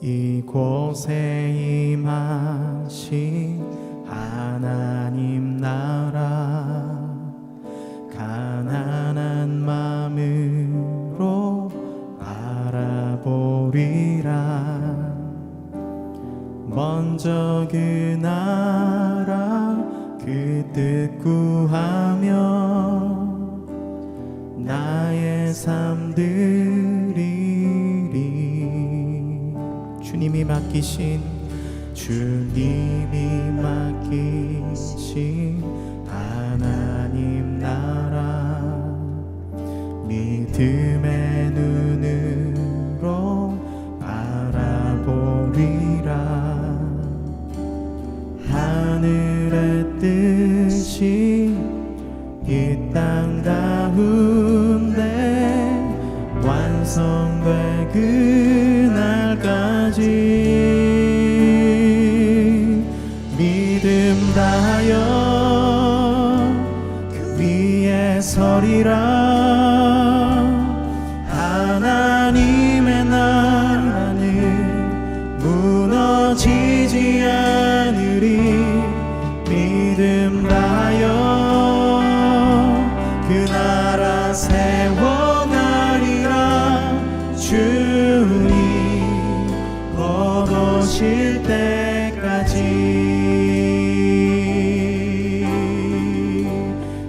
이곳에 임하신 하나님 나라 가난한 마음으로 바라보리라. 먼저 그 나라 그 뜻 구하며 나의 삶 드리리. 주님이 맡기신 하나님 나라 믿음의 눈으로 바라보리라. 하늘의 뜻이 이 땅 가운데 완성될 그날까지 믿음 다하여 그 위에 서리라. 하나님의 나라는 무너지지 않으리. 믿음 다하여 그 나라 세워가리라. 주님 곧 오실 때까지.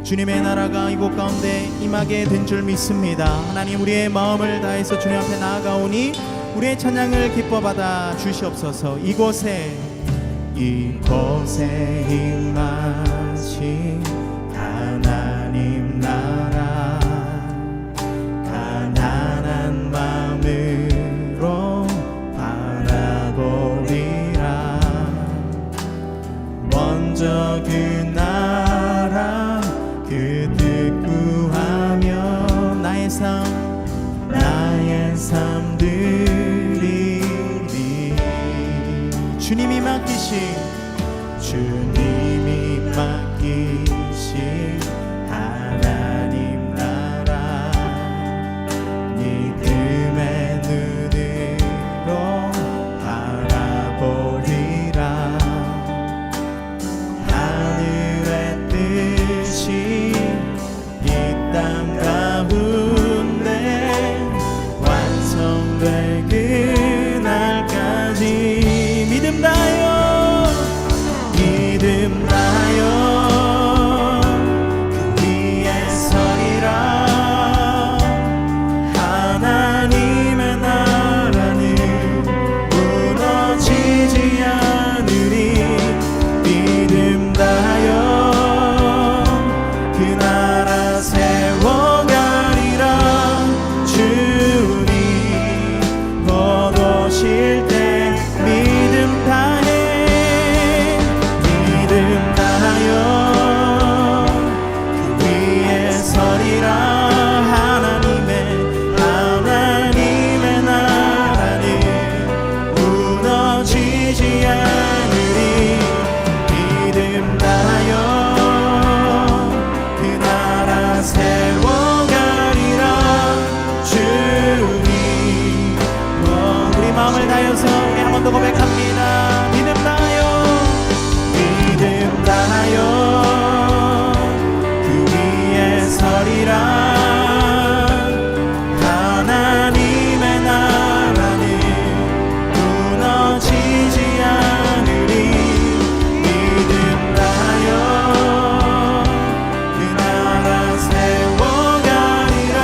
주님의 나라가 이곳 가운데 임하게 된 줄 믿습니다. 하나님, 우리의 마음을 다해서 주님 앞에 나아가오니 우리의 찬양을 기뻐 받아 주시옵소서. 이곳에 임하신 하나님 나라 가난한 마음으로 바라보리라. 먼저 그 나라 그 뜻 구하며 나의 삶 드리리. 주님이 맡기신 하나님 나라 믿음의 눈으로 바라보리라. 하늘의 뜻이 이 땅 가운데 완성될 그날까지 믿음 다하여 그 위에 서리라. 하나님의 나라는 무너지지 않으리. 믿음 다하여 그 나라 세워가리라. 주님 곧 오실 때 믿음 다해 그 위에 서리라. 하나님의 나라는 무너지지 않으리. 믿음 다하여 그 나라 세워가리라. 주님 우리 마음을 다해서 우리 한 번 더 고백합니다. 믿음 다하여 그 위에 서리라. 하나님의 나라는 무너지지 않으리. 믿음 다하여 그 나라 세워가리라.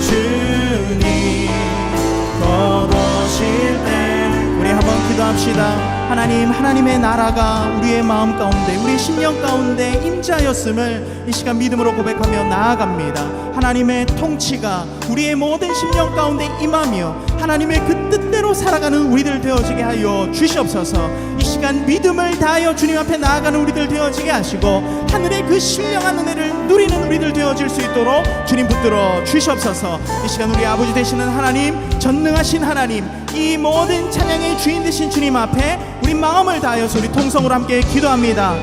주님 곧 오실 때 우리 한번 기도합시다. 하나님의 나라가 우리의 마음 가운데 우리의 심령 가운데 임재하였음을 이 시간 믿음으로 고백하며 나아갑니다. 하나님의 통치가 우리의 모든 심령 가운데 임하며 하나님의 그 뜻대로 살아가는 우리들 되어지게 하여 주시옵소서. 이 시간 믿음을 다하여 주님 앞에 나아가는 우리들 되어지게 하시고 하늘의 그 신령한 은혜를 누리는 우리들 되어질 수 있도록 주님 붙들어 주시옵소서. 이 시간 우리 아버지 되시는 하나님, 전능하신 하나님, 이 모든 찬양의 주인 되신 주님 앞에 우리 마음을 다하여서 우리 통성으로 함께 기도합니다.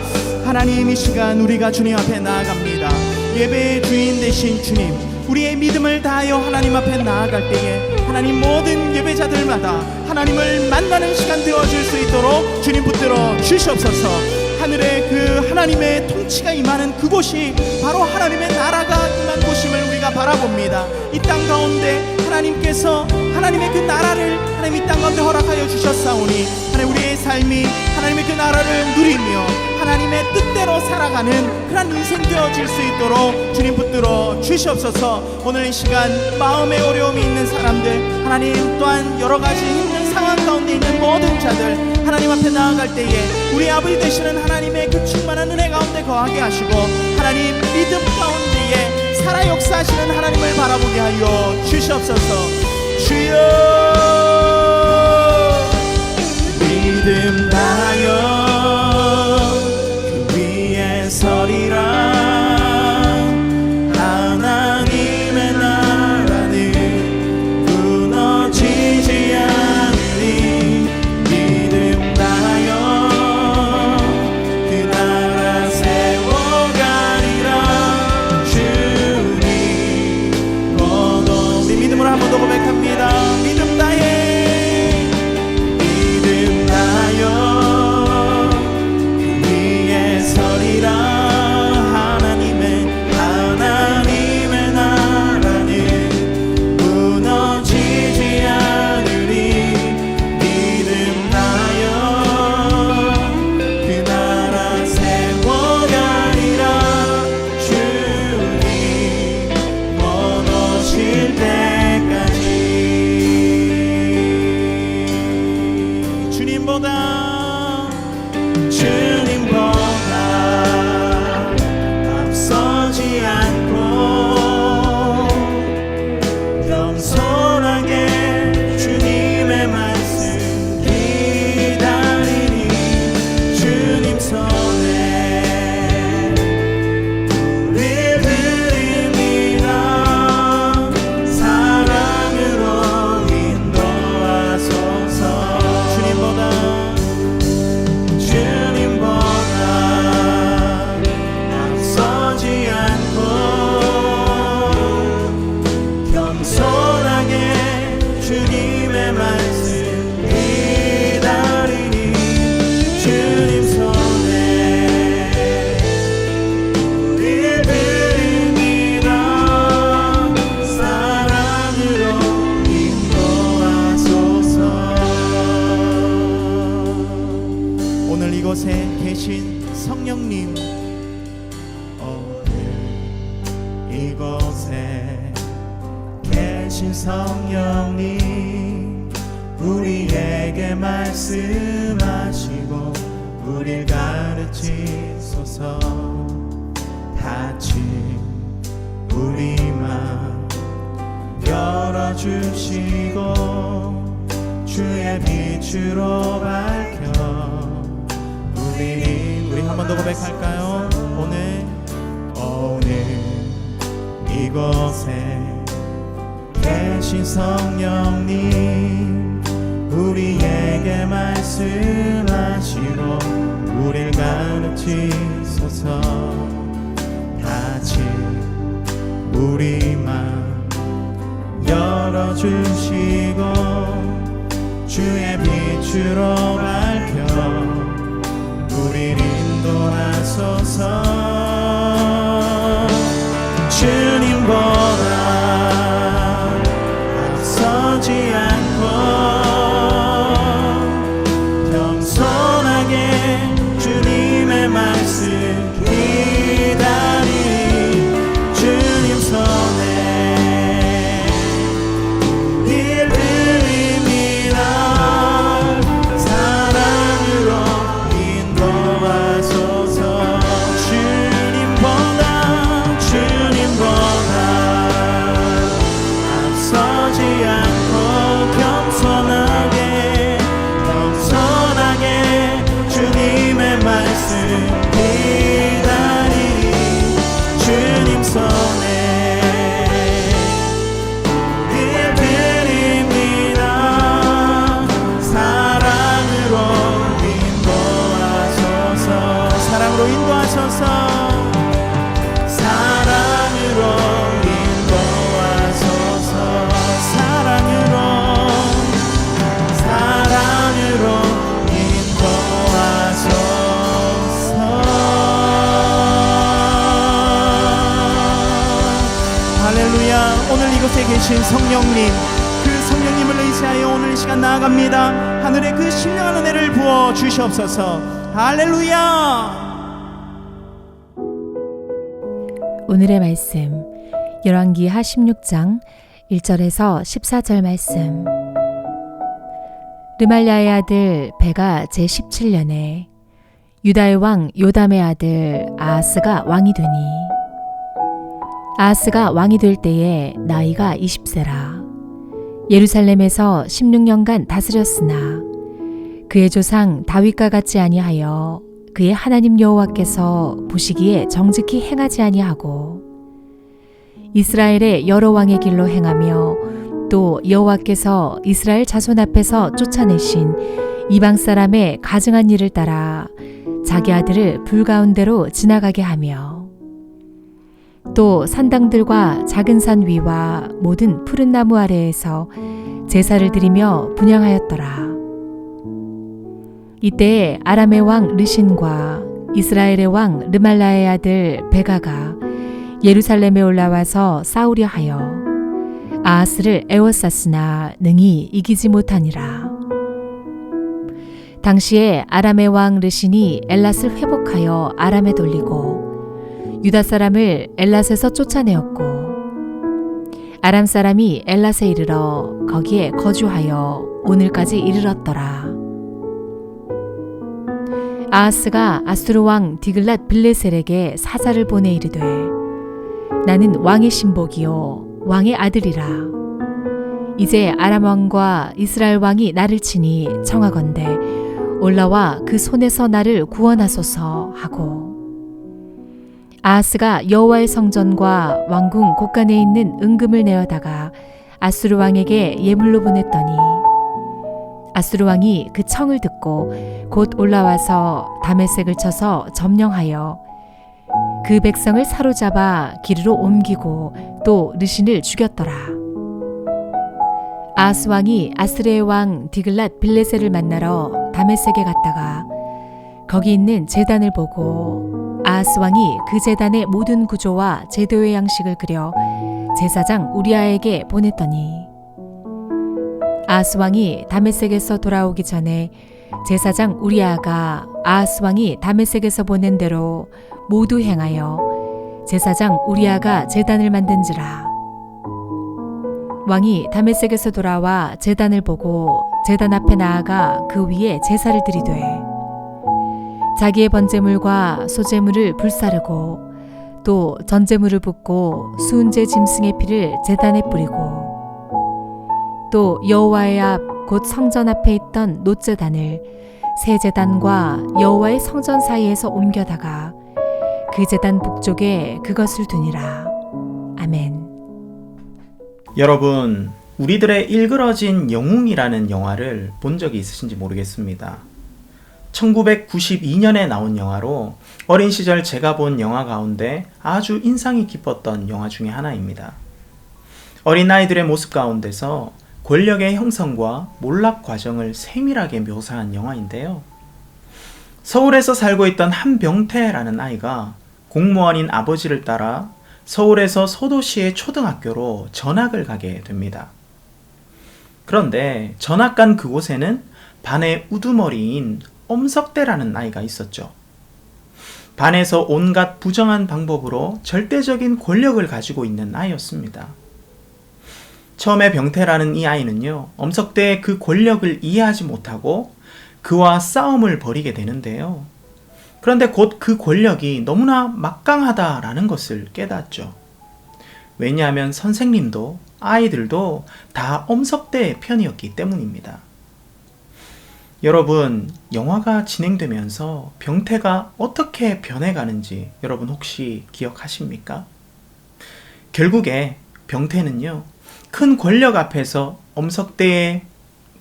하나님, 이 시간 우리가 주님 앞에 나아갑니다. 예배의 주인 되신 주님, 우리의 믿음을 다하여 하나님 앞에 나아갈 때에 하나님 모든 예배자들마다 하나님을 만나는 시간 되어줄 수 있도록 주님 붙들어 주시옵소서. 하늘에 그 하나님의 통치가 임하는 그곳이 바로 하나님의 나라가 임한 곳임을 우리가 바라봅니다. 이 땅 가운데 하나님께서 하나님의 그 나라를 하나님 이 땅 가운데 허락하여 주셨사오니 하나님 우리의 삶이 하나님의 그 나라를 누리며 하나님의 뜻대로 살아가는 그런 인생 되어질 수 있도록 주님 붙들어 주시옵소서. 오늘 이 시간 마음에 어려움이 있는 사람들, 하나님 또한 여러 가지 힘든 상황 가운데 있는 모든 자들 하나님 앞에 나아갈 때에 우리 아버지 되시는 하나님의 그 충만한 은혜 가운데 거하게 하시고 하나님 믿음 가운데에 살아 역사하시는 하나님을 바라보게 하여 주시옵소서. 주여 믿음 다하여 그 위에 서리라. 하나님의 나라는 무너지지 않으리. 믿음 다하여 그 나라 세워가리라. 주님 너도 우리 믿음으로 한 번 더 고백합니다. 믿음 다해 믿음 다하여 그 위에 서리라. 하나님의 나라는 무너지지 않으리. 믿음 다하여 그 나라 세워가리라. 주님 원하실 때까지. 주님보다 앞서지 않고 겸손하게 주님의 말씀 기다리니. 주님 손에 우릴 드립니다. 사랑으로 인도하소서. 주님보다 앞서지 않고 겸손하게 주님의 말씀 기다리니. 주님 손에 우릴 드립니다. 사랑으로 인도하소서. 오늘 이곳에 계신 성령님, 오늘 이곳에 계신 성령님, 우리에게 말씀하시고 우릴 가르치소서. 같이 우리 맘 열어주시고 주의 빛으로 밝혀 우리 한 번 더 고백할까요? 오늘 이곳에 계신 성령님, 우리에게 말씀하시고 우릴 가르치소서. 같이 우리 맘 열어주시고 주의 빛으로 밝혀 우릴 인도하소서. 주님보다 앞서지 않고 겸손하게 주님의 말씀 기다리. 주님 손에 우릴 드립니다. 사랑으로 인도하소서. 주님 할렐루야. 오늘 이곳에 계신 성령님, 그 성령님을 의지하여 오늘 이 시간 나아갑니다. 하늘의 그 신령한 은혜를 부어 주시옵소서. 할렐루야. 오늘의 말씀 열왕기하 16장 1절에서 14절 말씀. 르말야의 아들 베가 제17년에 유다의 왕 요담의 아들 아하스가 왕이 되니, 아하스가 왕이 될 때에 나이가 20세라. 예루살렘에서 16년간 다스렸으나 그의 조상 다윗과 같지 아니하여 그의 하나님 여호와께서 보시기에 정직히 행하지 아니하고 이스라엘의 여러 왕의 길로 행하며 또 여호와께서 이스라엘 자손 앞에서 쫓아내신 이방 사람의 가증한 일을 따라 자기 아들을 불 가운데로 지나가게 하며 또 산당들과 작은 산 위와 모든 푸른 나무 아래에서 제사를 드리며 분향하였더라. 이때에 아람의 왕 르신과 이스라엘의 왕 르말라의 아들 베가가 예루살렘에 올라와서 싸우려 하여 아하스를 에워쌌으나 능히 이기지 못하니라. 당시에 아람의 왕 르신이 엘랏을 회복하여 아람에 돌리고 유다 사람을 엘랏에서 쫓아내었고 아람 사람이 엘랏에 이르러 거기에 거주하여 오늘까지 이르렀더라. 아하스가 아수르 왕 디글랏 빌레셀에게 사자를 보내 이르되 나는 왕의 신복이요 왕의 아들이라. 이제 아람 왕과 이스라엘 왕이 나를 치니 청하건대 올라와 그 손에서 나를 구원하소서 하고, 아하스가 여호와의 성전과 왕궁 곳간에 있는 은금을 내어다가 아수르 왕에게 예물로 보냈더니 아수르 왕이 그 청을 듣고 곧 올라와서 다메섹을 쳐서 점령하여 그 백성을 사로잡아 기르로 옮기고 또 르신을 죽였더라. 아하스 왕이 아스르의 왕 디글랏 빌레셀을 만나러 다메섹에 갔다가 거기 있는 제단을 보고 아하스 왕이 그 제단의 모든 구조와 제도의 양식을 그려 제사장 우리아에게 보냈더니 아하스 왕이 다메섹에서 돌아오기 전에 제사장 우리아가 아하스 왕이 다메섹에서 보낸 대로 모두 행하여 제사장 우리아가 제단을 만든지라. 왕이 다메섹에서 돌아와 제단을 보고 제단 앞에 나아가 그 위에 제사를 드리되 자기의 번제물과 소제물을 불사르고 또 전제물을 붓고 수은제 짐승의 피를 제단에 뿌리고 또 여호와의 앞 곧 성전 앞에 있던 놋제단을 새 제단과 여호와의 성전 사이에서 옮겨다가 그 제단 북쪽에 그것을 두니라. 아멘. 여러분, 우리들의 일그러진 영웅이라는 영화를 본 적이 있으신지 모르겠습니다. 1992년에 나온 영화로 어린 시절 제가 본 영화 가운데 아주 인상이 깊었던 영화 중에 하나입니다. 어린아이들의 모습 가운데서 권력의 형성과 몰락 과정을 세밀하게 묘사한 영화인데요. 서울에서 살고 있던 한병태라는 아이가 공무원인 아버지를 따라 서울에서 소도시의 초등학교로 전학을 가게 됩니다. 그런데 전학 간 그곳에는 반의 우두머리인 엄석대라는 아이가 있었죠. 반에서 온갖 부정한 방법으로 절대적인 권력을 가지고 있는 아이였습니다. 처음에 병태라는 이 아이는요, 엄석대의 그 권력을 이해하지 못하고 그와 싸움을 벌이게 되는데요. 그런데 곧 그 권력이 너무나 막강하다라는 것을 깨닫죠. 왜냐하면 선생님도 아이들도 다 엄석대의 편이었기 때문입니다. 여러분, 영화가 진행되면서 병태가 어떻게 변해가는지 여러분 혹시 기억하십니까? 결국에 병태는요, 큰 권력 앞에서 엄석대의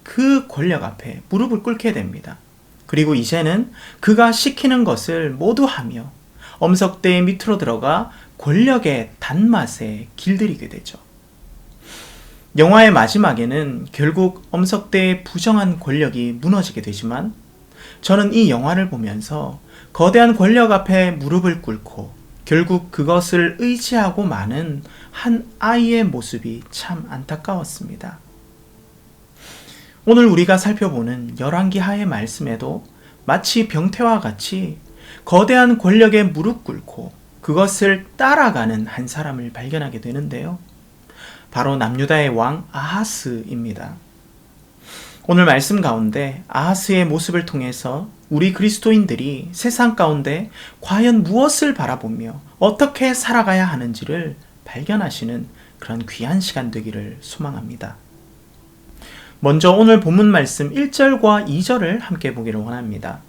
그 권력 앞에 무릎을 꿇게 됩니다. 그리고 이제는 그가 시키는 것을 모두 하며 엄석대의 밑으로 들어가 권력의 단맛에 길들이게 되죠. 영화의 마지막에는 결국 엄석대의 부정한 권력이 무너지게 되지만 저는 이 영화를 보면서 거대한 권력 앞에 무릎을 꿇고 결국 그것을 의지하고 마는 한 아이의 모습이 참 안타까웠습니다. 오늘 우리가 살펴보는 열왕기하의 말씀에도 마치 병태와 같이 거대한 권력에 무릎 꿇고 그것을 따라가는 한 사람을 발견하게 되는데요. 바로 남유다의 왕 아하스입니다. 오늘 말씀 가운데 아하스의 모습을 통해서 우리 그리스도인들이 세상 가운데 과연 무엇을 바라보며 어떻게 살아가야 하는지를 발견하시는 그런 귀한 시간 되기를 소망합니다. 먼저 오늘 본문 말씀 1절과 2절을 함께 보기를 원합니다.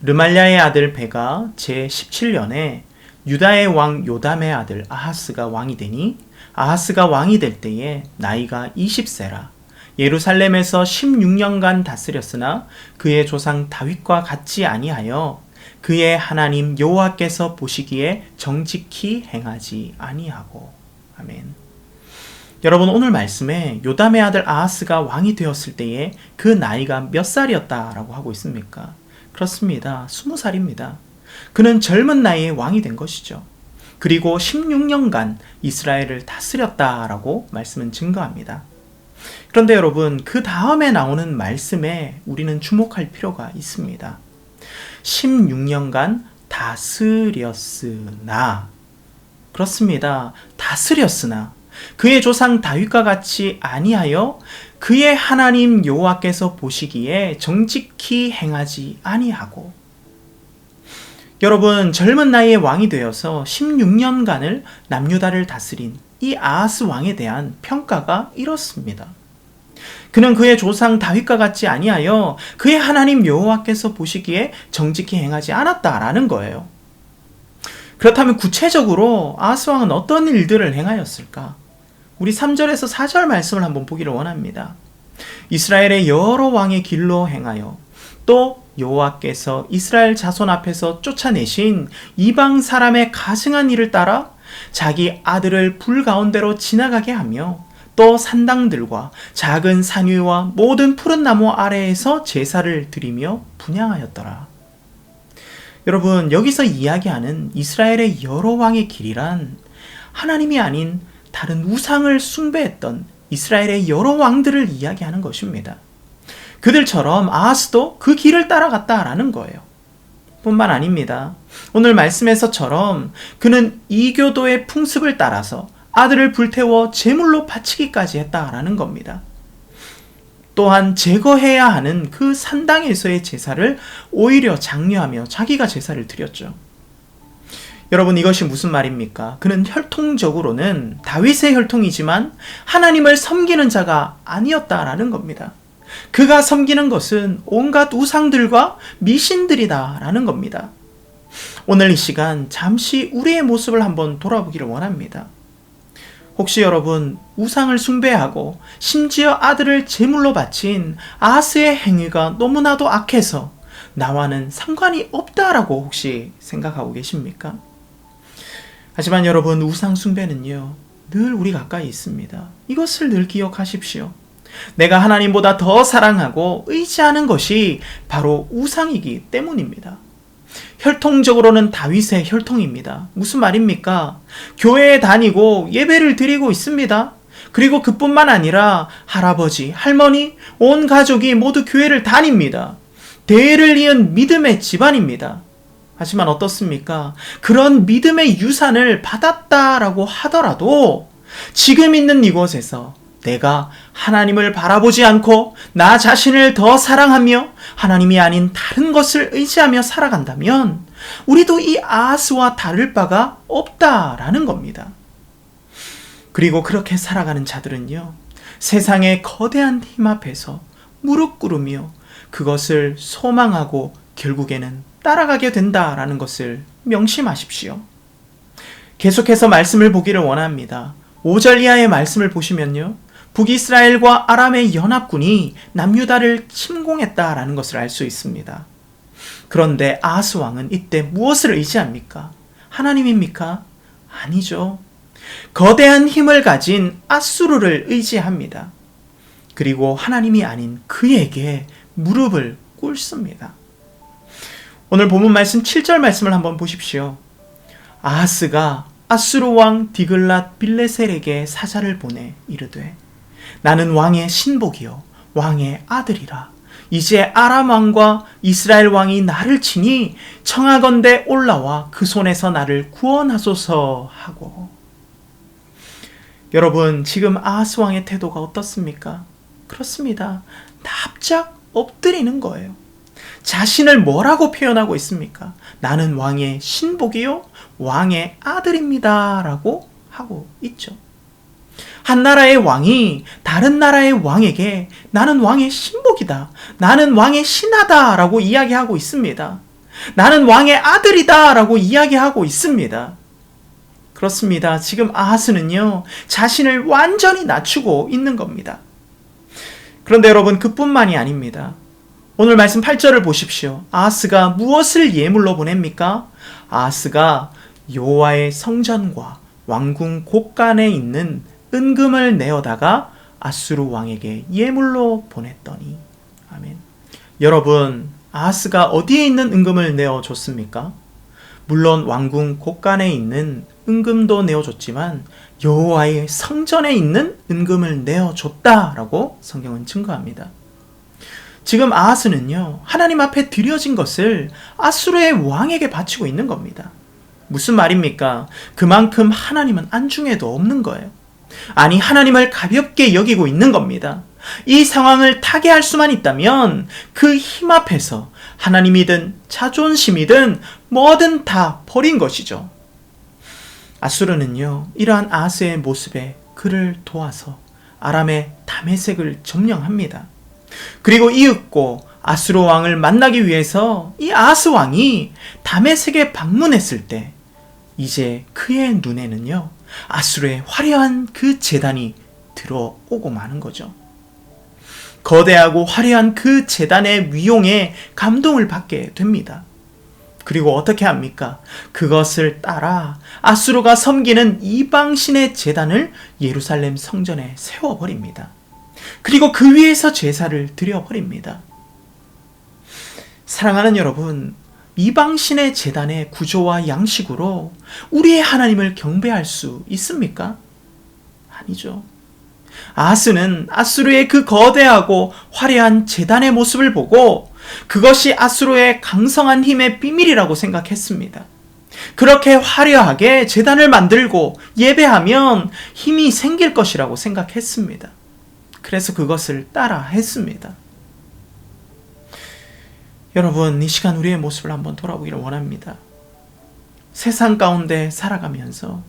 르말랴의 아들 베가 제17년에 유다의 왕 요담의 아들 아하스가 왕이 되니 아하스가 왕이 될 때에 나이가 20세라. 예루살렘에서 16년간 다스렸으나 그의 조상 다윗과 같지 아니하여 그의 하나님 여호와께서 보시기에 정직히 행하지 아니하고. 아멘. 여러분, 오늘 말씀에 요담의 아들 아하스가 왕이 되었을 때에 그 나이가 몇 살이었다라고 하고 있습니까? 그렇습니다. 20살입니다. 그는 젊은 나이에 왕이 된 것이죠. 그리고 16년간 이스라엘을 다스렸다라고 말씀은 증거합니다. 그런데 여러분, 그 다음에 나오는 말씀에 우리는 주목할 필요가 있습니다. 16년간 다스렸으나, 그렇습니다. 다스렸으나 그의 조상 다윗과 같이 아니하여 그의 하나님 여호와께서 보시기에 정직히 행하지 아니하고. 여러분, 젊은 나이에 왕이 되어서 16년간을 남유다를 다스린 이 아하스 왕에 대한 평가가 이렇습니다. 그는 그의 조상 다윗과 같이 아니하여 그의 하나님 여호와께서 보시기에 정직히 행하지 않았다라는 거예요. 그렇다면 구체적으로 아하스 왕은 어떤 일들을 행하였을까? 우리 3절에서 4절 말씀을 한번 보기를 원합니다. 이스라엘의 여러 왕의 길로 행하여 또 여호와께서 이스라엘 자손 앞에서 쫓아내신 이방 사람의 가증한 일을 따라 자기 아들을 불 가운데로 지나가게 하며 또 산당들과 작은 산 위와 모든 푸른 나무 아래에서 제사를 드리며 분향하였더라. 여러분, 여기서 이야기하는 이스라엘의 여러 왕의 길이란 하나님이 아닌 다른 우상을 숭배했던 이스라엘의 여러 왕들을 이야기하는 것입니다. 그들처럼 아하스도 그 길을 따라갔다라는 거예요. 뿐만 아닙니다. 오늘 말씀에서처럼 그는 이교도의 풍습을 따라서 아들을 불태워 제물로 바치기까지 했다라는 겁니다. 또한 제거해야 하는 그 산당에서의 제사를 오히려 장려하며 자기가 제사를 드렸죠. 여러분, 이것이 무슨 말입니까? 그는 혈통적으로는 다윗의 혈통이지만 하나님을 섬기는 자가 아니었다라는 겁니다. 그가 섬기는 것은 온갖 우상들과 미신들이다라는 겁니다. 오늘 이 시간 잠시 우리의 모습을 한번 돌아보기를 원합니다. 혹시 여러분, 우상을 숭배하고 심지어 아들을 제물로 바친 아하스의 행위가 너무나도 악해서 나와는 상관이 없다라고 혹시 생각하고 계십니까? 하지만 여러분, 우상 숭배는요, 늘 우리 가까이 있습니다. 이것을 늘 기억하십시오. 내가 하나님보다 더 사랑하고 의지하는 것이 바로 우상이기 때문입니다. 혈통적으로는 다윗의 혈통입니다. 무슨 말입니까? 교회에 다니고 예배를 드리고 있습니다. 그리고 그뿐만 아니라 할아버지, 할머니, 온 가족이 모두 교회를 다닙니다. 대를 이은 믿음의 집안입니다. 하지만 어떻습니까? 그런 믿음의 유산을 받았다라고 하더라도 지금 있는 이곳에서 내가 하나님을 바라보지 않고 나 자신을 더 사랑하며 하나님이 아닌 다른 것을 의지하며 살아간다면 우리도 이 아하스와 다를 바가 없다라는 겁니다. 그리고 그렇게 살아가는 자들은요, 세상의 거대한 힘 앞에서 무릎 꿇으며 그것을 소망하고 결국에는 따라가게 된다라는 것을 명심하십시오. 계속해서 말씀을 보기를 원합니다. 5절 이하의 말씀을 보시면요, 북이스라엘과 아람의 연합군이 남유다를 침공했다라는 것을 알 수 있습니다. 그런데 아하스 왕은 이때 무엇을 의지합니까? 하나님입니까? 아니죠. 거대한 힘을 가진 아수르를 의지합니다. 그리고 하나님이 아닌 그에게 무릎을 꿇습니다. 오늘 본문 말씀 7절 말씀을 한번 보십시오. 아하스가 아수르 왕 디글랏 빌레셀에게 사자를 보내 이르되 나는 왕의 신복이요 왕의 아들이라. 이제 아람 왕과 이스라엘 왕이 나를 치니 청하건대 올라와 그 손에서 나를 구원하소서 하고. 여러분, 지금 아하스 왕의 태도가 어떻습니까? 그렇습니다. 납작 엎드리는 거예요. 자신을 뭐라고 표현하고 있습니까? 나는 왕의 신복이요 왕의 아들입니다 라고 하고 있죠. 한 나라의 왕이 다른 나라의 왕에게 나는 왕의 신복이다, 나는 왕의 신하다 라고 이야기하고 있습니다. 나는 왕의 아들이다 라고 이야기하고 있습니다. 그렇습니다. 지금 아하스는요, 자신을 완전히 낮추고 있는 겁니다. 그런데 여러분, 그뿐만이 아닙니다. 오늘 말씀 8절을 보십시오. 아하스가 무엇을 예물로 보냅니까? 아하스가 여호와의 성전과 왕궁 곳간에 있는 은금을 내어다가 아수르 왕에게 예물로 보냈더니. 아멘. 여러분, 아하스가 어디에 있는 은금을 내어줬습니까? 물론 왕궁 곳간에 있는 은금도 내어줬지만 여호와의 성전에 있는 은금을 내어줬다라고 성경은 증거합니다. 지금 아하스는요, 하나님 앞에 드려진 것을 아수르의 왕에게 바치고 있는 겁니다. 무슨 말입니까? 그만큼 하나님은 안중에도 없는 거예요. 아니, 하나님을 가볍게 여기고 있는 겁니다. 이 상황을 타개할 수만 있다면 그 힘 앞에서 하나님이든 자존심이든 뭐든 다 버린 것이죠. 아수르는요, 이러한 아하스의 모습에 그를 도와서 아람의 다메섹을 점령합니다. 그리고 이윽고 아수르 왕을 만나기 위해서 이 아하스 왕이 다메섹에 방문했을 때 이제 그의 눈에는요, 아수르의 화려한 그 제단이 들어오고 마는 거죠. 거대하고 화려한 그 제단의 위용에 감동을 받게 됩니다. 그리고 어떻게 합니까? 그것을 따라 아수르가 섬기는 이방신의 제단을 예루살렘 성전에 세워버립니다. 그리고 그 위에서 제사를 드려버립니다. 사랑하는 여러분, 이방신의 제단의 구조와 양식으로 우리의 하나님을 경배할 수 있습니까? 아니죠. 아하스는 아수르의 그 거대하고 화려한 제단의 모습을 보고 그것이 아수르의 강성한 힘의 비밀이라고 생각했습니다. 그렇게 화려하게 제단을 만들고 예배하면 힘이 생길 것이라고 생각했습니다. 그래서 그것을 따라 했습니다. 여러분, 이 시간 우리의 모습을 한번 돌아보기를 원합니다. 세상 가운데 살아가면서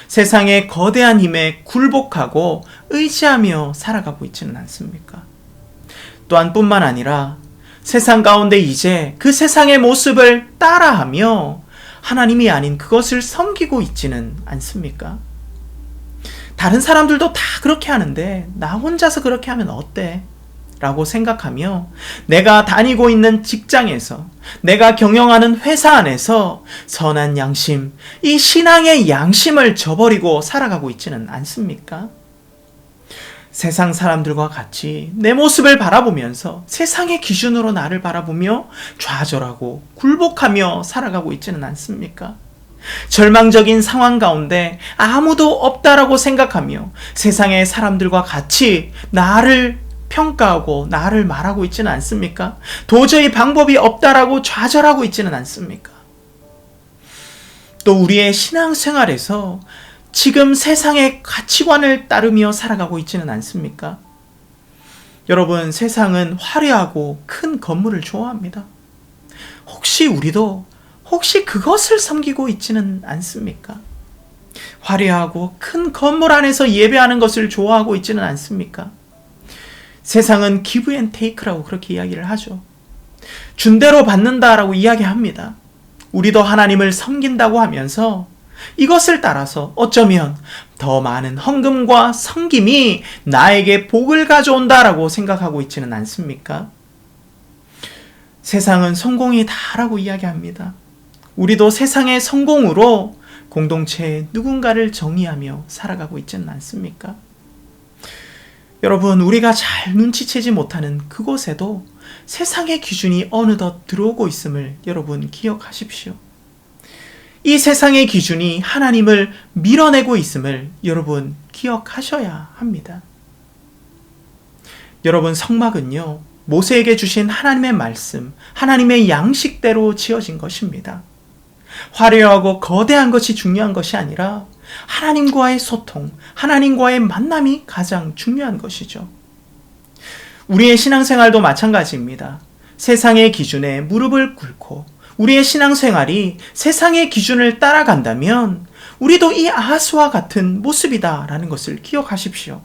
세상의 거대한 힘에 굴복하고 의지하며 살아가고 있지는 않습니까? 또한 뿐만 아니라 세상 가운데 이제 그 세상의 모습을 따라하며 하나님이 아닌 그것을 섬기고 있지는 않습니까? 다른 사람들도 다 그렇게 하는데 나 혼자서 그렇게 하면 어때? 라고 생각하며 내가 다니고 있는 직장에서, 내가 경영하는 회사 안에서 선한 양심, 이 신앙의 양심을 저버리고 살아가고 있지는 않습니까? 세상 사람들과 같이 내 모습을 바라보면서 세상의 기준으로 나를 바라보며 좌절하고 굴복하며 살아가고 있지는 않습니까? 절망적인 상황 가운데 아무도 없다라고 생각하며 세상의 사람들과 같이 나를 평가하고 나를 말하고 있지는 않습니까? 도저히 방법이 없다라고 좌절하고 있지는 않습니까? 또 우리의 신앙생활에서 지금 세상의 가치관을 따르며 살아가고 있지는 않습니까? 여러분, 세상은 화려하고 큰 건물을 좋아합니다. 혹시 우리도 그것을 섬기고 있지는 않습니까? 화려하고 큰 건물 안에서 예배하는 것을 좋아하고 있지는 않습니까? 세상은 give and take라고 그렇게 이야기를 하죠. 준 대로 받는다라고 이야기합니다. 우리도 하나님을 섬긴다고 하면서 이것을 따라서 어쩌면 더 많은 헌금과 섬김이 나에게 복을 가져온다라고 생각하고 있지는 않습니까? 세상은 성공이 다라고 이야기합니다. 우리도 세상의 성공으로 공동체에 누군가를 정의하며 살아가고 있지는 않습니까? 여러분, 우리가 잘 눈치채지 못하는 그곳에도 세상의 기준이 어느덧 들어오고 있음을 여러분 기억하십시오. 이 세상의 기준이 하나님을 밀어내고 있음을 여러분 기억하셔야 합니다. 여러분, 성막은요, 모세에게 주신 하나님의 말씀, 하나님의 양식대로 지어진 것입니다. 화려하고 거대한 것이 중요한 것이 아니라 하나님과의 소통, 하나님과의 만남이 가장 중요한 것이죠. 우리의 신앙생활도 마찬가지입니다. 세상의 기준에 무릎을 꿇고 우리의 신앙생활이 세상의 기준을 따라간다면 우리도 이 아하스와 같은 모습이다라는 것을 기억하십시오.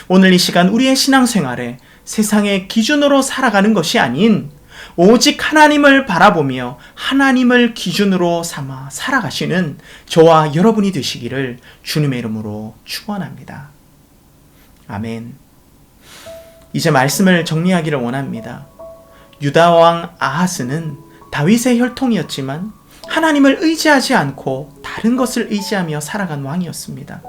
오늘 이 시간 우리의 신앙생활에 세상의 기준으로 살아가는 것이 아닌 오직 하나님을 바라보며 하나님을 기준으로 삼아 살아가시는 저와 여러분이 되시기를 주님의 이름으로 축원합니다. 아멘. 이제 말씀을 정리하기를 원합니다. 유다 왕 아하스는 다윗의 혈통이었지만 하나님을 의지하지 않고 다른 것을 의지하며 살아간 왕이었습니다.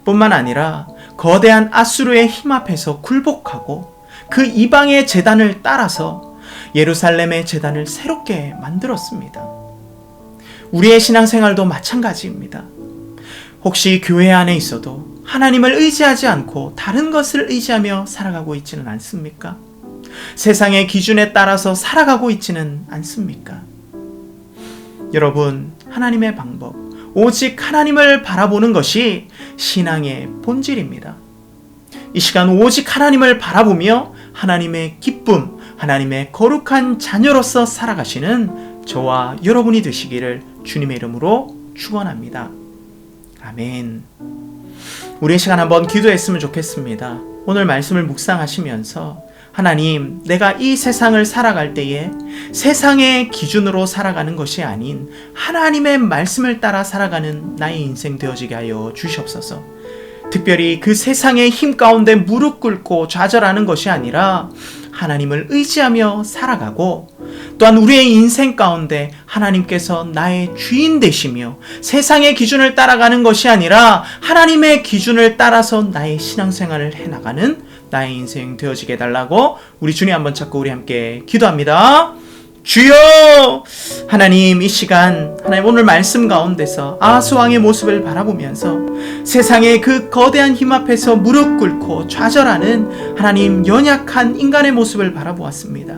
뿐만 아니라 거대한 아수르의 힘 앞에서 굴복하고 그 이방의 제단을 따라서 예루살렘의 제단을 새롭게 만들었습니다. 우리의 신앙생활도 마찬가지입니다. 혹시 교회 안에 있어도 하나님을 의지하지 않고 다른 것을 의지하며 살아가고 있지는 않습니까? 세상의 기준에 따라서 살아가고 있지는 않습니까? 여러분, 하나님의 방법, 오직 하나님을 바라보는 것이 신앙의 본질입니다. 이 시간 오직 하나님을 바라보며 하나님의 기쁨, 하나님의 거룩한 자녀로서 살아가시는 저와 여러분이 되시기를 주님의 이름으로 축원합니다. 아멘. 우리의 시간 한번 기도했으면 좋겠습니다. 오늘 말씀을 묵상하시면서 하나님, 내가 이 세상을 살아갈 때에 세상의 기준으로 살아가는 것이 아닌 하나님의 말씀을 따라 살아가는 나의 인생 되어지게 하여 주시옵소서. 특별히 그 세상의 힘 가운데 무릎 꿇고 좌절하는 것이 아니라 하나님을 의지하며 살아가고, 또한 우리의 인생 가운데 하나님께서 나의 주인 되시며 세상의 기준을 따라가는 것이 아니라 하나님의 기준을 따라서 나의 신앙생활을 해나가는 나의 인생 되어지게 해달라고 우리 주님 한번 찾고 우리 함께 기도합니다. 주여! 하나님, 이 시간 하나님 오늘 말씀 가운데서 아하스 왕의 모습을 바라보면서 세상의 그 거대한 힘 앞에서 무릎 꿇고 좌절하는 하나님 연약한 인간의 모습을 바라보았습니다.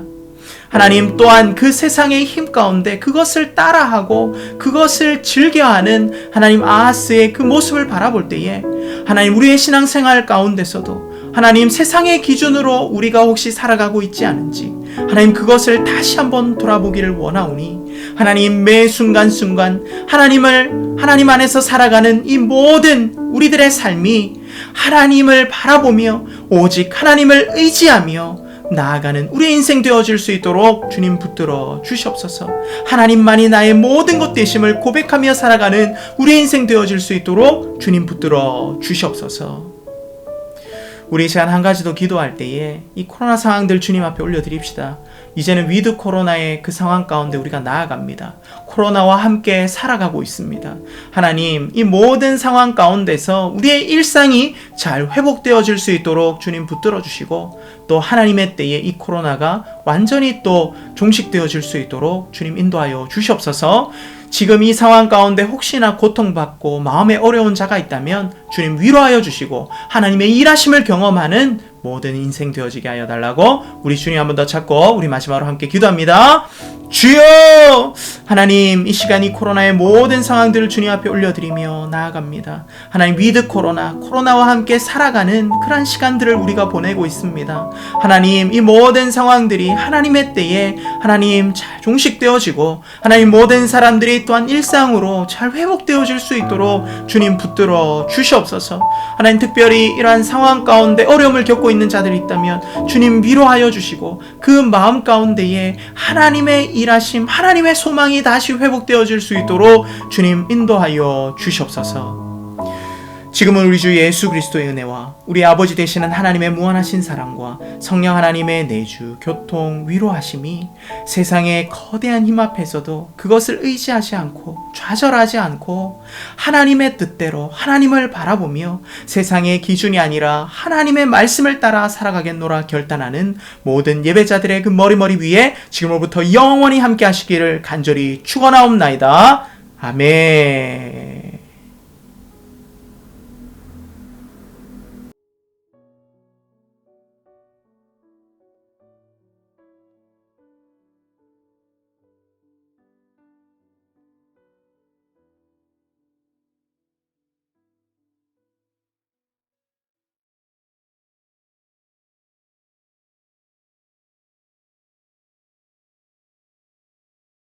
하나님, 또한 그 세상의 힘 가운데 그것을 따라하고 그것을 즐겨하는 하나님 아하스의 그 모습을 바라볼 때에 하나님, 우리의 신앙생활 가운데서도 하나님, 세상의 기준으로 우리가 혹시 살아가고 있지 않은지 하나님, 그것을 다시 한번 돌아보기를 원하오니 하나님, 매 순간순간 하나님 안에서 살아가는 이 모든 우리들의 삶이 하나님을 바라보며 오직 하나님을 의지하며 나아가는 우리의 인생 되어질 수 있도록 주님 붙들어 주시옵소서. 하나님만이 나의 모든 것 되심을 고백하며 살아가는 우리의 인생 되어질 수 있도록 주님 붙들어 주시옵소서. 우리 이 시간 한 가지 더 기도할 때에 이 코로나 상황들 주님 앞에 올려드립시다. 이제는 위드 코로나의 그 상황 가운데 우리가 나아갑니다. 코로나와 함께 살아가고 있습니다. 하나님, 이 모든 상황 가운데서 우리의 일상이 잘 회복되어질 수 있도록 주님 붙들어 주시고, 또 하나님의 때에 이 코로나가 완전히 또 종식되어질 수 있도록 주님 인도하여 주시옵소서. 지금 이 상황 가운데 혹시나 고통받고 마음에 어려운 자가 있다면 주님 위로하여 주시고 하나님의 일하심을 경험하는 모든 인생 되어지게 하여 달라고 우리 주님 한 번 더 찾고 우리 마지막으로 함께 기도합니다. 주여! 하나님, 이 시간 이 코로나의 모든 상황들을 주님 앞에 올려드리며 나아갑니다. 하나님, 위드 코로나와 함께 살아가는 그런 시간들을 우리가 보내고 있습니다. 하나님, 이 모든 상황들이 하나님의 때에 하나님 잘 종식되어지고 하나님 모든 사람들이 또한 일상으로 잘 회복되어질 수 있도록 주님 붙들어 주시옵소서. 하나님, 특별히 이러한 상황 가운데 어려움을 겪고 있는 자들이 있다면 주님 위로하여 주시고 그 마음 가운데에 하나님의 일하심, 하나님의 소망이 다시 회복되어질 수 있도록 주님 인도하여 주시옵소서. 지금은 우리 주 예수 그리스도의 은혜와 우리 아버지 되시는 하나님의 무한하신 사랑과 성령 하나님의 내주, 교통, 위로하심이 세상의 거대한 힘 앞에서도 그것을 의지하지 않고 좌절하지 않고 하나님의 뜻대로 하나님을 바라보며 세상의 기준이 아니라 하나님의 말씀을 따라 살아가겠노라 결단하는 모든 예배자들의 그 머리 위에 지금으로부터 영원히 함께 하시기를 간절히 축원하옵나이다. 아멘.